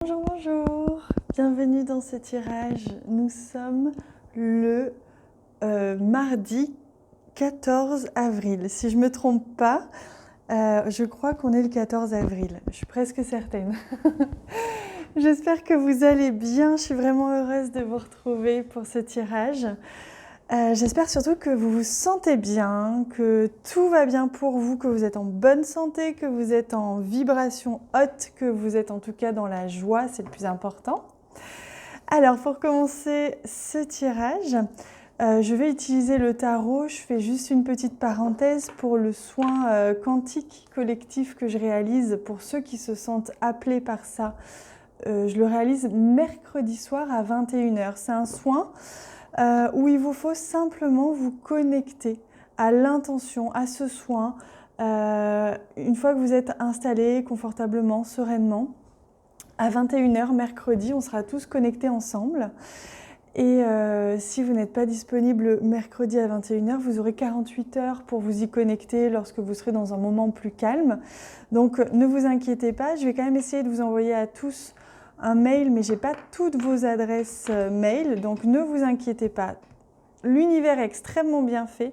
Bonjour, bonjour, bienvenue dans ce tirage. Nous sommes le mardi 14 avril. Si je ne me trompe pas, je crois qu'on est le 14 avril. Je suis presque certaine. J'espère que vous allez bien. Je suis vraiment heureuse de vous retrouver pour ce tirage. J'espère surtout que vous vous sentez bien, que tout va bien pour vous, que vous êtes en bonne santé, que vous êtes en vibration haute, que vous êtes en tout cas dans la joie, c'est le plus important. Alors pour commencer ce tirage, je vais utiliser le tarot. Je fais juste une petite parenthèse pour le soin quantique collectif que je réalise pour ceux qui se sentent appelés par ça. Je le réalise mercredi soir à 21h. C'est un soin où il vous faut simplement vous connecter à l'intention, à ce soin, une fois que vous êtes installé confortablement, sereinement. À 21h mercredi, on sera tous connectés ensemble. Et si vous n'êtes pas disponible mercredi à 21h, vous aurez 48 heures pour vous y connecter lorsque vous serez dans un moment plus calme. Donc ne vous inquiétez pas, je vais quand même essayer de vous envoyer à tous un mail, mais je n'ai pas toutes vos adresses mail, donc ne vous inquiétez pas. L'univers est extrêmement bien fait.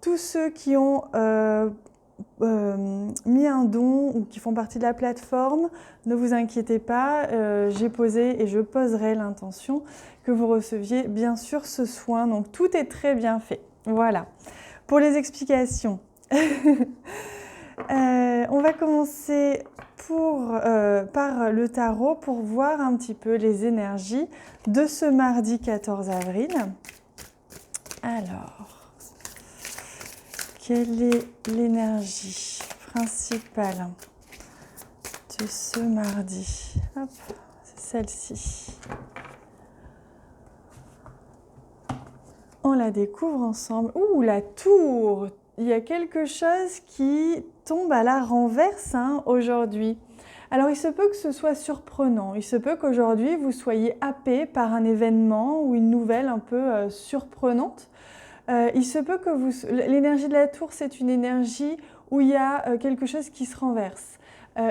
Tous ceux qui ont mis un don ou qui font partie de la plateforme, ne vous inquiétez pas, j'ai posé et je poserai l'intention que vous receviez bien sûr ce soin. Donc tout est très bien fait. Voilà. Pour les explications, on va commencer par le tarot pour voir un petit peu les énergies de ce mardi 14 avril. Alors, quelle est l'énergie principale de ce mardi? Hop, c'est celle-ci. On la découvre ensemble. Ouh, la tour! Il y a quelque chose qui tombe à la renverse aujourd'hui. Alors, il se peut que ce soit surprenant. Il se peut qu'aujourd'hui, vous soyez happé par un événement ou une nouvelle un peu surprenante. Il se peut que l'énergie de la tour, c'est une énergie où il y a quelque chose qui se renverse.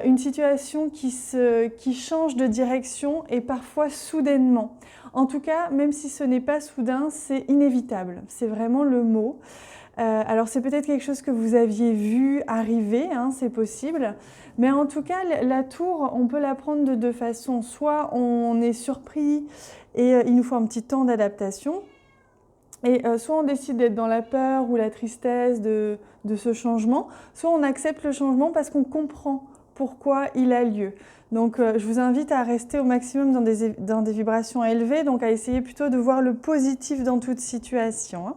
Une situation qui change de direction et parfois soudainement. En tout cas, même si ce n'est pas soudain, c'est inévitable. C'est vraiment le mot. Alors c'est peut-être quelque chose que vous aviez vu arriver, c'est possible. Mais en tout cas, la tour, on peut la prendre de deux façons. Soit on est surpris et il nous faut un petit temps d'adaptation. Et soit on décide d'être dans la peur ou la tristesse de ce changement, soit on accepte le changement parce qu'on comprend pourquoi il a lieu. Donc je vous invite à rester au maximum dans des vibrations élevées, donc à essayer plutôt de voir le positif dans toute situation.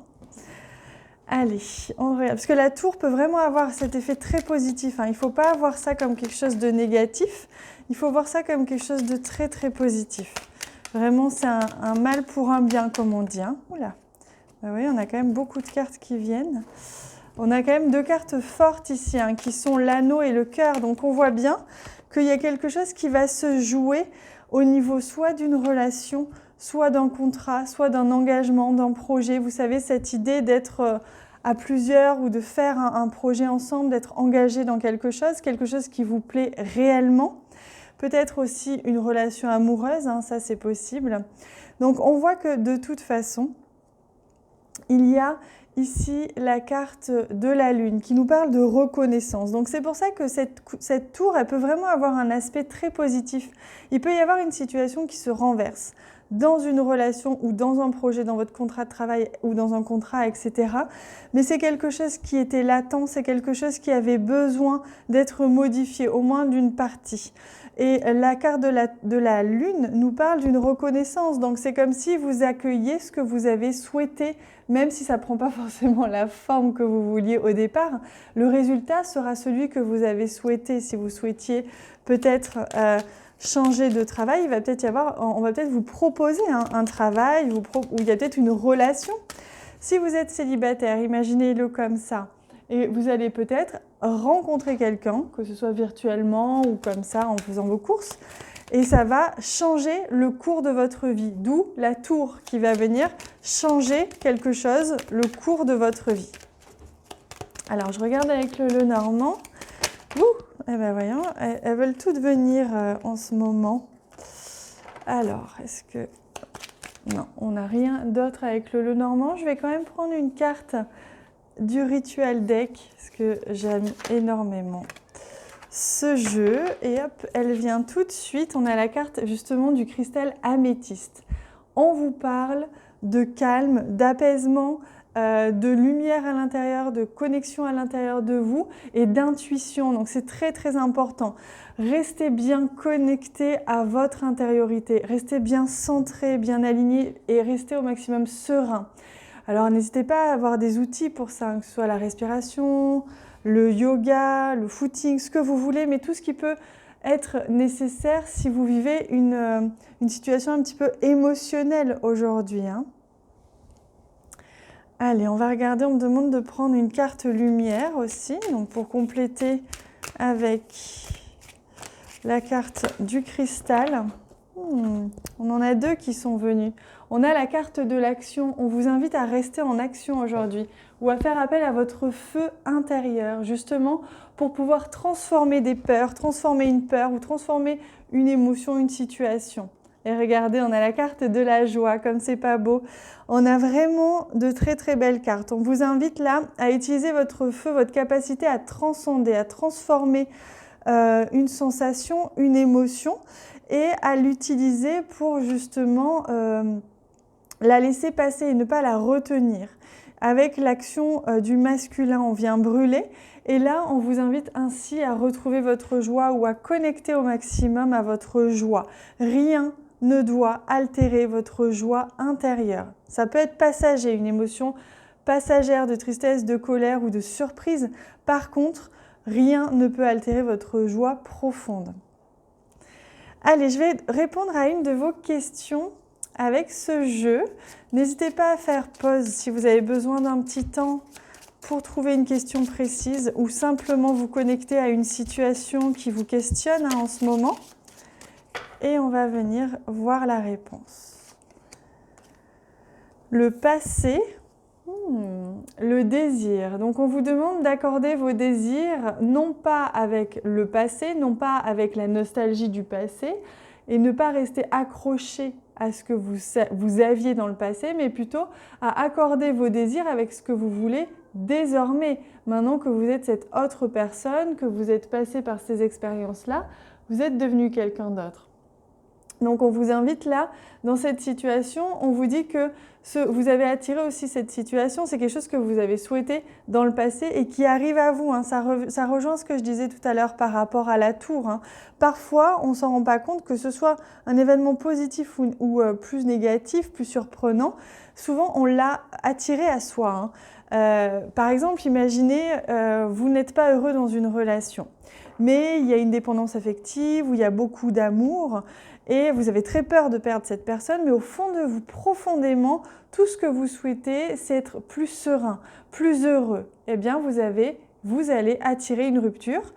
Allez, on regarde. Parce que la tour peut vraiment avoir cet effet très positif. Il ne faut pas voir ça comme quelque chose de négatif, il faut voir ça comme quelque chose de très très positif. Vraiment, c'est un mal pour un bien, comme on dit. Oula. Ben oui, on a quand même beaucoup de cartes qui viennent. On a quand même deux cartes fortes ici, qui sont l'anneau et le cœur. Donc on voit bien qu'il y a quelque chose qui va se jouer au niveau soit d'une relation, soit d'un contrat, soit d'un engagement, d'un projet. Vous savez, cette idée d'être à plusieurs ou de faire un projet ensemble, d'être engagé dans quelque chose qui vous plaît réellement. Peut-être aussi une relation amoureuse, ça c'est possible. Donc on voit que de toute façon, il y a ici la carte de la Lune qui nous parle de reconnaissance. Donc c'est pour ça que cette tour, elle peut vraiment avoir un aspect très positif. Il peut y avoir une situation qui se renverse dans une relation ou dans un projet, dans votre contrat de travail ou dans un contrat, etc. Mais c'est quelque chose qui était latent, c'est quelque chose qui avait besoin d'être modifié, au moins d'une partie. Et la carte de la Lune nous parle d'une reconnaissance. Donc c'est comme si vous accueilliez ce que vous avez souhaité, même si ça ne prend pas forcément la forme que vous vouliez au départ. Le résultat sera celui que vous avez souhaité. Si vous souhaitiez peut-être changer de travail, on va peut-être vous proposer un travail où il y a peut-être une relation. Si vous êtes célibataire, imaginez-le comme ça. Et vous allez peut-être rencontrer quelqu'un, que ce soit virtuellement ou comme ça en faisant vos courses, et ça va changer le cours de votre vie. D'où la tour qui va venir changer quelque chose, le cours de votre vie. Alors je regarde avec le Normand. Eh ben voyons, elles veulent toutes venir en ce moment. Alors, est-ce que... Non, on n'a rien d'autre avec le Lenormand. Je vais quand même prendre une carte du Ritual Deck, parce que j'aime énormément ce jeu. Et hop, elle vient tout de suite. On a la carte justement du cristal améthyste. On vous parle de calme, d'apaisement, de lumière à l'intérieur, de connexion à l'intérieur de vous et d'intuition. Donc c'est très très important. Restez bien connecté à votre intériorité. Restez bien centré, bien aligné et restez au maximum serein. Alors n'hésitez pas à avoir des outils pour ça, que ce soit la respiration, le yoga, le footing, ce que vous voulez, mais tout ce qui peut être nécessaire si vous vivez une situation un petit peu émotionnelle aujourd'hui, hein. Allez, on va regarder, on me demande de prendre une carte lumière aussi, donc pour compléter avec la carte du cristal. On en a deux qui sont venus. On a la carte de l'action. On vous invite à rester en action aujourd'hui ou à faire appel à votre feu intérieur, justement pour pouvoir transformer des peurs, transformer une peur ou transformer une émotion, une situation. Et regardez, on a la carte de la joie, comme c'est pas beau. On a vraiment de très très belles cartes. On vous invite là à utiliser votre feu, votre capacité à transcender, à transformer une sensation, une émotion et à l'utiliser pour justement la laisser passer et ne pas la retenir. Avec l'action du masculin, on vient brûler et là, on vous invite ainsi à retrouver votre joie ou à connecter au maximum à votre joie. Rien ne doit altérer votre joie intérieure. Ça peut être passager, une émotion passagère de tristesse, de colère ou de surprise. Par contre, rien ne peut altérer votre joie profonde. Allez, je vais répondre à une de vos questions avec ce jeu. N'hésitez pas à faire pause si vous avez besoin d'un petit temps pour trouver une question précise ou simplement vous connecter à une situation qui vous questionne en ce moment. Et on va venir voir la réponse. Le passé, le désir. Donc on vous demande d'accorder vos désirs non pas avec le passé, non pas avec la nostalgie du passé et ne pas rester accroché à ce que vous aviez dans le passé, mais plutôt à accorder vos désirs avec ce que vous voulez désormais. Maintenant que vous êtes cette autre personne, que vous êtes passé par ces expériences-là, vous êtes devenu quelqu'un d'autre. Donc on vous invite là, dans cette situation, on vous dit que vous avez attiré aussi cette situation, c'est quelque chose que vous avez souhaité dans le passé et qui arrive à vous, hein. Ça rejoint ce que je disais tout à l'heure par rapport à la tour, hein. Parfois, on ne s'en rend pas compte, que ce soit un événement positif ou plus négatif, plus surprenant, souvent on l'a attiré à soi, hein. Par exemple, imaginez, vous n'êtes pas heureux dans une relation, mais il y a une dépendance affective où il y a beaucoup d'amour, et vous avez très peur de perdre cette personne, mais au fond de vous, profondément, tout ce que vous souhaitez, c'est être plus serein, plus heureux. Eh bien, vous allez attirer une rupture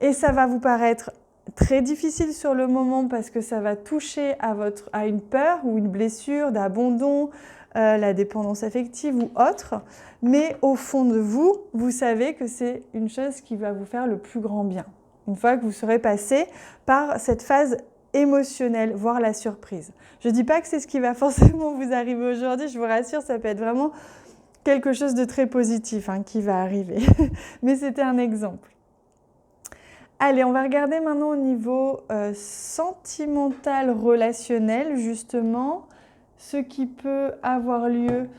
et ça va vous paraître très difficile sur le moment parce que ça va toucher à une peur ou une blessure d'abandon, la dépendance affective ou autre. Mais au fond de vous, vous savez que c'est une chose qui va vous faire le plus grand bien. Une fois que vous serez passé par cette phase émotionnelle, voire la surprise. Je ne dis pas que c'est ce qui va forcément vous arriver aujourd'hui, je vous rassure, ça peut être vraiment quelque chose de très positif qui va arriver. Mais c'était un exemple. Allez, on va regarder maintenant au niveau sentimental, relationnel, justement, ce qui peut avoir lieu,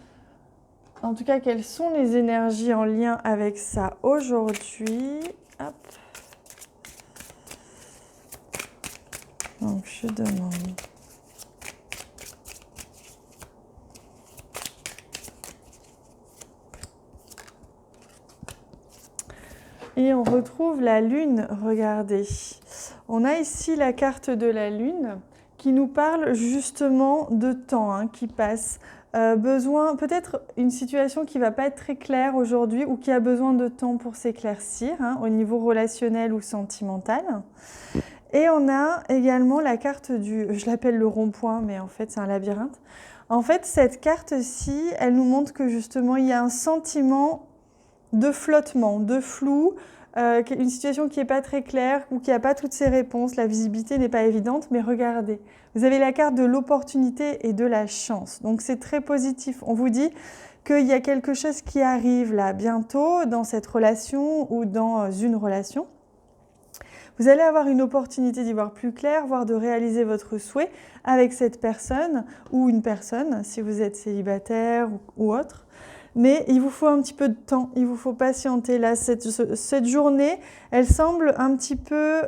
en tout cas, quelles sont les énergies en lien avec ça aujourd'hui. Hop. Donc, je demande. Et on retrouve la lune, regardez. On a ici la carte de la lune qui nous parle justement de temps qui passe. Peut-être une situation qui ne va pas être très claire aujourd'hui ou qui a besoin de temps pour s'éclaircir au niveau relationnel ou sentimental. Et on a également la carte je l'appelle le rond-point, mais en fait c'est un labyrinthe. En fait, cette carte-ci, elle nous montre que justement il y a un sentiment de flottement, de flou, une situation qui n'est pas très claire ou qui n'a pas toutes ses réponses, la visibilité n'est pas évidente, mais regardez, vous avez la carte de l'opportunité et de la chance. Donc c'est très positif. On vous dit qu'il y a quelque chose qui arrive là bientôt dans cette relation ou dans une relation. Vous allez avoir une opportunité d'y voir plus clair, voire de réaliser votre souhait avec cette personne ou une personne, si vous êtes célibataire ou autre. Mais il vous faut un petit peu de temps, il vous faut patienter. Là, cette journée, elle semble un petit peu,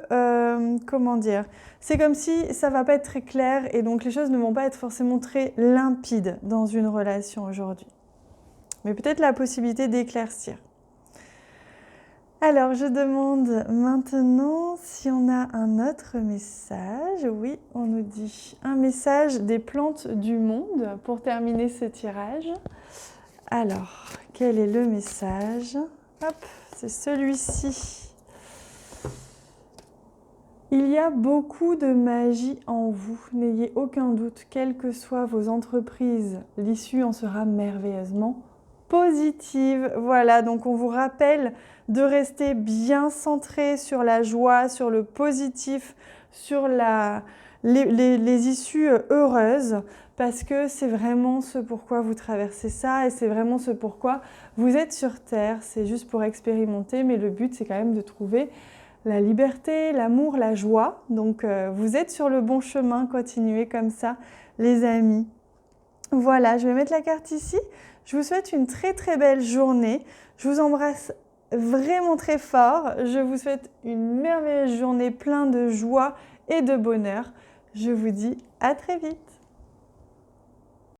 comment dire, c'est comme si ça ne va pas être très clair et donc les choses ne vont pas être forcément très limpides dans une relation aujourd'hui. Mais peut-être la possibilité d'éclaircir. Alors, je demande maintenant si on a un autre message. Oui, on nous dit un message des plantes du monde pour terminer ce tirage. Alors, quel est le message? Hop, c'est celui-ci. Il y a beaucoup de magie en vous, n'ayez aucun doute, quelles que soient vos entreprises, l'issue en sera merveilleusement positive. Voilà, donc on vous rappelle de rester bien centré sur la joie, sur le positif, sur les issues heureuses, parce que c'est vraiment ce pourquoi vous traversez ça et c'est vraiment ce pourquoi vous êtes sur Terre. C'est juste pour expérimenter, mais le but c'est quand même de trouver la liberté, l'amour, la joie. Donc vous êtes sur le bon chemin, continuez comme ça les amis. Voilà, je vais mettre la carte ici. Je vous souhaite une très très belle journée. Je vous embrasse vraiment très fort. Je vous souhaite une merveilleuse journée pleine de joie et de bonheur. Je vous dis à très vite.